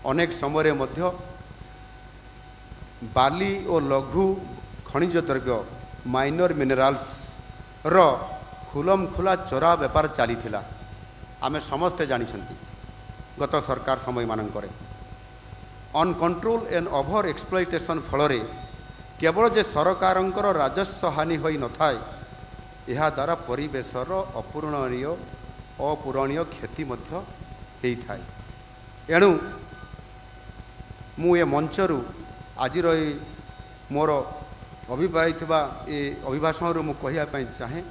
अनेक समय बाली और लघु खनिज द्रव्य माइनर मिनराल्स रो खुलम खुला चोरा बेपार चली आमे समस्ते जानिछंती गत सरकार समय मानकरे अनकंट्रोल एंड ओवर एक्सप्लॉइटेशन फल केवल जे सरकारंकर राजस्व हानि होई न थाए यह द्वारा परिवेशर अपूरणीय क्षति मध्य हेई थाए। एणु मु ए मंचरु आज मोर अभिभाषण मु कहिया पई चाहे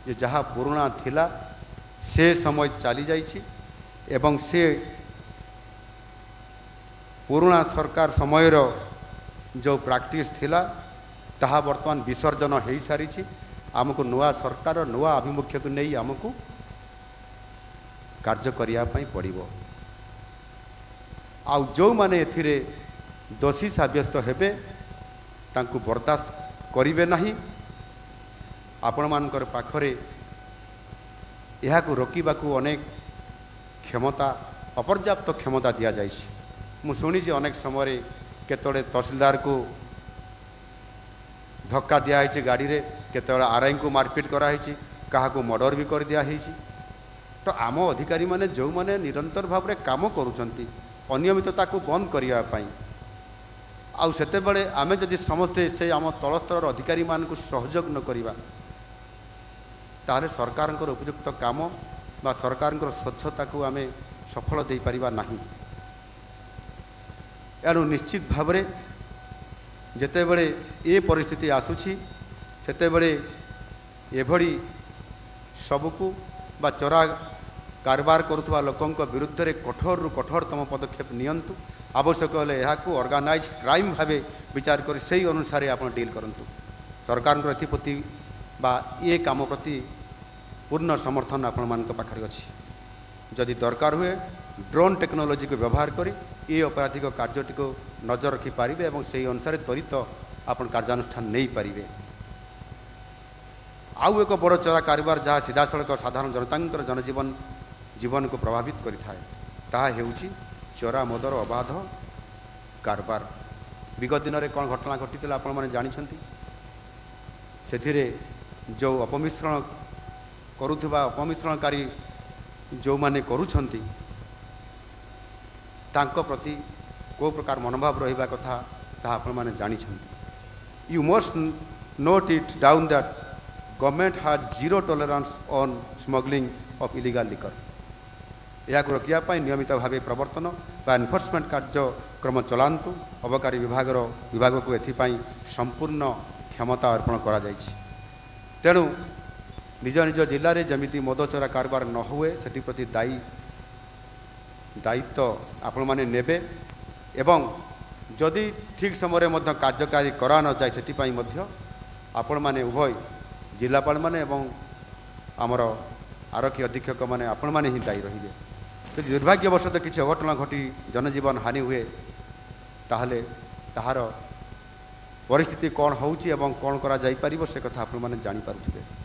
जे जहाँ पुराना थिला से समय चली जाइछि एवं से पुराना सरकार समय जो प्रैक्टिस थिला ताहा वर्तमान विसर्जन हो सारी आमको नुआ सरकार नुआ आभिमुख्य को नहीं आमको कार्य करने पड़ो। आउ जो माने एथिरे दोषी साब्यस्त हेबे तांकु बर्दाश्त करिवे नाही। आपण मानकर पाखरे यह रोकवाकू अनेक क्षमता अपर्याप्त क्षमता दि जाए। मु शुणी अनेक समय केतोड़े तहसीलदार को धक्का दिखाई गाड़ी रे केतोड़े आरआई को मारपिट कराई क्या मर्डर भी कर दिया। तो आम अधिकारी माने जो माने निरंतर भाव में काम करुचंती अनियमितता को बंद करने आउ सेते बड़े आमे जदि समस्ते से आम तल स्तर अधिकारी मान को सहयोग न करिबा ताहले सरकार उपयुक्त काम बा सरकार स्वच्छता को आमे सफल दे परिबा नाही। एणु निश्चित भाव में जेते बड़े ये परिस्थिति आसुछि सेते बड़े एभली सबको बा चोरा कारबार करुवा लोकों विरुद्ध रे कठोर रु कठोरतम पदक्षेप नियंतु। आवश्यक हेले यहाकू ऑर्गेनाइज क्राइम भावे विचार कर से अनुसार आप डील करंतु। सरकार एप्रति बा ये काम प्रति पूर्ण समर्थन आपण मान पाखरे अछि। जदि दरकार हुए ड्रोन टेक्नोलोजी को व्यवहार करी ये अपराधिक कार्यटी को नजर रखी पारिबे एवं से अनुसार त्वरित आपण कार्यानुष्ठान नहीं पारिबे। आउ एक बड़ चोरा कारोबार जहाँ सीधा सड़क साधारण जनता जनजीवन जीवन को प्रभावित करिथाए ताहा हेउछि चोरा मदर अबाध कारबार। विगत दिन में कौन घटना घटी आपण मैंने जानिछंती सेथिरे जो अपमिश्रण करुवा अपमिश्रणकारी जो माने करुछंती तांको प्रति को प्रकार मनोभाव रहिबा कथा ताहा आपण माने जानिछंती। You must note it down that government has zero tolerance on smuggling of illegal liquor. यह रोकने नियमित भाव प्रवर्तन बा एनफोर्समेंट कार्यक्रम चलांतु। अबकारी विभाग को एथिपाई संपूर्ण क्षमता अर्पण करा जायछि। तेणु निज निज जिले में जमीती मद चोरा कारबार न हुए से प्रति दायित्व आपण माने नेबे एवं जदि ठीक समय मध्य कार्यकारी करा न जाए सेटिपाई मध्य आपण माने उभय जिलापाल माने एवं आमर आरक्षी अधीक्षक माने आपण माने ही दायी रहिबे। यदि दुर्भाग्यवशत किसी अघटना घटी जनजीवन हानि हुए ताहले ताहार परिस्थिति कौन होउछि एवं कौन करा जाई परिबो से कथा आपण माने जानि पारुथिबे।